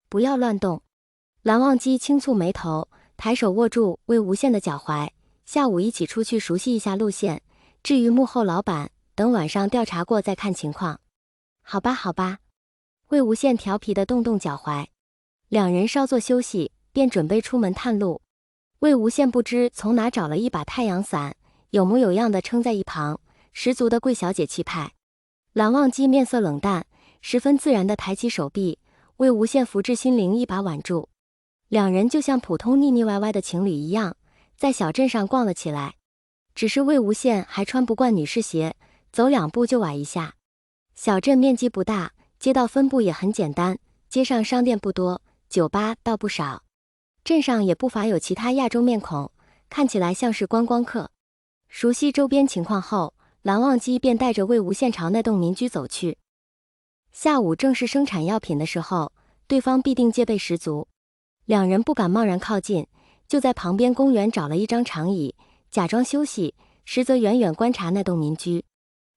不要乱动。蓝忘机轻蹙眉头，抬手握住魏无羡的脚踝，下午一起出去熟悉一下路线，至于幕后老板，等晚上调查过再看情况。好吧，好吧。魏无羡调皮地动动脚踝，两人稍作休息，便准备出门探路。魏无羡不知从哪找了一把太阳伞，有模有样地撑在一旁，十足的贵小姐气派。蓝忘机面色冷淡，十分自然地抬起手臂，魏无羡福至心灵一把挽住。两人就像普通腻腻歪歪的情侣一样，在小镇上逛了起来。只是魏无羡还穿不惯女士鞋，走两步就崴一下。小镇面积不大，街道分布也很简单，街上商店不多，酒吧倒不少。镇上也不乏有其他亚洲面孔，看起来像是观光客。熟悉周边情况后，蓝忘机便带着魏无羡朝那栋民居走去。下午正是生产药品的时候，对方必定戒备十足，两人不敢贸然靠近，就在旁边公园找了一张长椅，假装休息，实则远远观察那栋民居。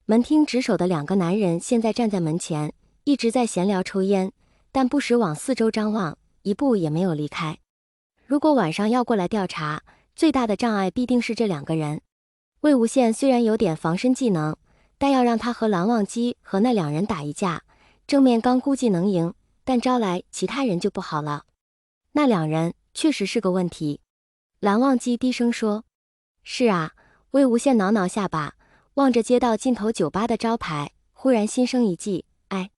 门厅值守的两个男人现在站在门前，一直在闲聊抽烟，但不时往四周张望，一步也没有离开。如果晚上要过来调查，最大的障碍必定是这两个人。魏无羡虽然有点防身技能，但要让他和蓝忘机和那两人打一架，正面刚估计能赢，但招来其他人就不好了。那两人确实是个问题。蓝忘机低声说。是啊。魏无羡挠挠下巴，望着街道尽头酒吧的招牌，忽然心生一计，哎，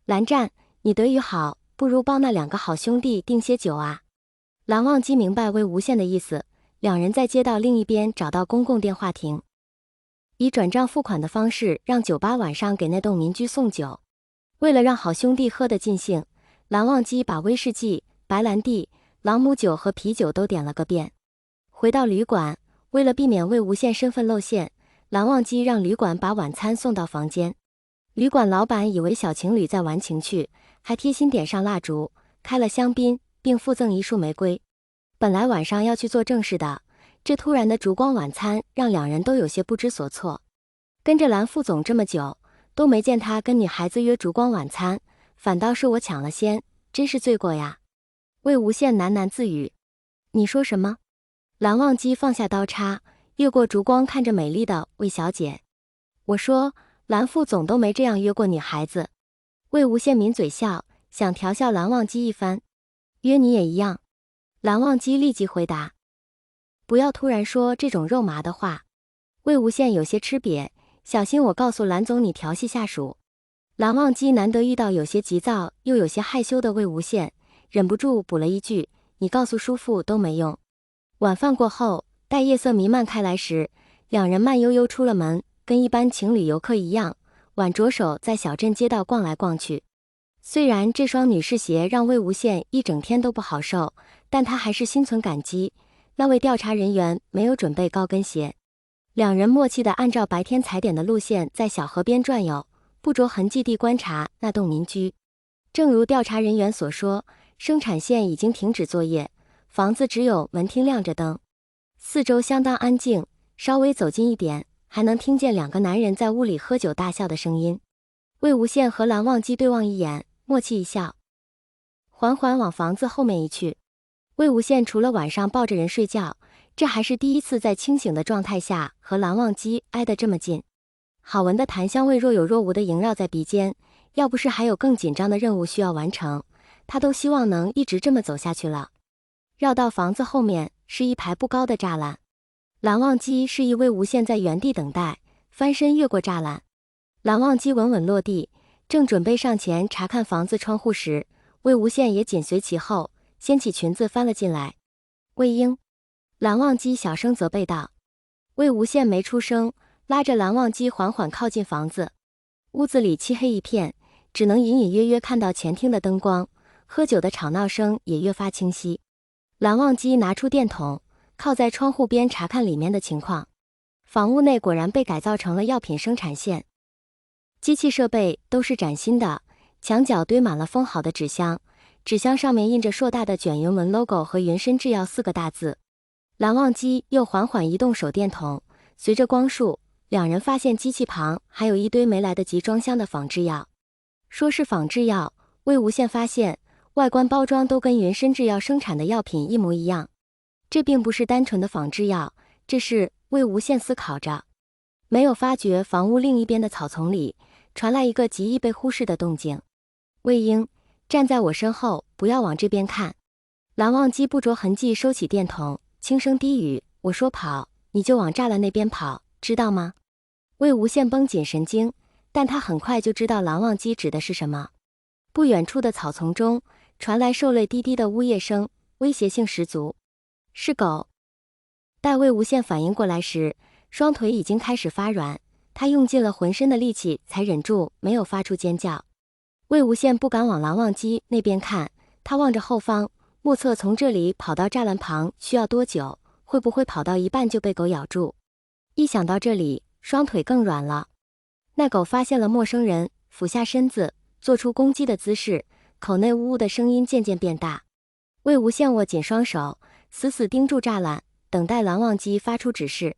蓝湛，你德语好，不如帮那两个好兄弟订些酒啊。蓝忘机明白魏无羡的意思，两人在街道另一边找到公共电话亭，以转账付款的方式让酒吧晚上给那栋民居送酒。为了让好兄弟喝得尽兴，蓝忘机把威士忌、白兰地、朗姆酒和啤酒都点了个遍。回到旅馆，为了避免魏无羡身份露馅，蓝忘机让旅馆把晚餐送到房间。旅馆老板以为小情侣在玩情趣，还贴心点上蜡烛，开了香槟，并附赠一束玫瑰。本来晚上要去做正事的，这突然的烛光晚餐让两人都有些不知所措。跟着蓝副总这么久，都没见他跟女孩子约烛光晚餐，反倒是我抢了先，真是罪过呀。魏无羡喃喃自语。你说什么？蓝忘机放下刀叉，越过烛光看着美丽的魏小姐。我说蓝副总都没这样约过女孩子。魏无羡抿嘴笑，想调笑蓝忘机一番。约你也一样。蓝忘机立即回答。不要突然说这种肉麻的话。魏无羡有些吃瘪，小心我告诉蓝总你调戏下属。蓝忘机难得遇到有些急躁又有些害羞的魏无羡，忍不住补了一句，你告诉叔父都没用。晚饭过后，待夜色弥漫开来时，两人慢悠悠出了门，跟一般情侣游客一样，挽着手在小镇街道逛来逛去。虽然这双女士鞋让魏无羡一整天都不好受，但他还是心存感激，那位调查人员没有准备高跟鞋。两人默契地按照白天踩点的路线在小河边转悠，不着痕迹地观察那栋民居。正如调查人员所说，生产线已经停止作业，房子只有门厅亮着灯，四周相当安静，稍微走近一点，还能听见两个男人在屋里喝酒大笑的声音。魏无羡和蓝忘机对望一眼，默契一笑，缓缓往房子后面移去。魏无羡除了晚上抱着人睡觉，这还是第一次在清醒的状态下和蓝忘机挨得这么近。好闻的檀香味若有若无地萦绕在鼻尖，要不是还有更紧张的任务需要完成，他都希望能一直这么走下去了。绕到房子后面是一排不高的栅栏，蓝忘机示意魏无羡在原地等待，翻身越过栅栏。蓝忘机稳稳落地，正准备上前查看房子窗户时，魏无羡也紧随其后，掀起裙子翻了进来。魏婴，蓝忘机小声责备道。魏无羡没出声，拉着蓝忘机缓缓靠近房子。屋子里漆黑一片，只能隐隐约约看到前厅的灯光，喝酒的吵闹声也越发清晰。蓝忘机拿出电筒，靠在窗户边查看里面的情况。房屋内果然被改造成了药品生产线，机器设备都是崭新的，墙角堆满了封好的纸箱，纸箱上面印着硕大的卷云纹 logo 和云深制药4个大字。蓝忘机又缓缓移动手电筒，随着光束，两人发现机器旁还有一堆没来得及装箱的仿制药。说是仿制药，魏无羡发现外观包装都跟云参制药生产的药品一模一样。这并不是单纯的仿制药，这是魏无羡思考着。没有发觉房屋另一边的草丛里传来一个极易被忽视的动静。魏婴，站在我身后，不要往这边看。蓝忘机不着痕迹收起电筒，轻声低语：我说跑，你就往栅栏那边跑，知道吗？魏无羡绷紧神经，但他很快就知道蓝忘机指的是什么。不远处的草丛中传来兽类低低的呜咽声，威胁性十足。是狗。待魏无羡反应过来时，双腿已经开始发软，他用尽了浑身的力气才忍住没有发出尖叫。魏无羡不敢往蓝忘机那边看，他望着后方，目测从这里跑到栅栏旁需要多久，会不会跑到一半就被狗咬住。一想到这里，双腿更软了。那狗发现了陌生人，俯下身子，做出攻击的姿势，口内呜呜的声音渐渐变大。魏无羡握紧双手，死死盯住栅栏，等待蓝忘机发出指示。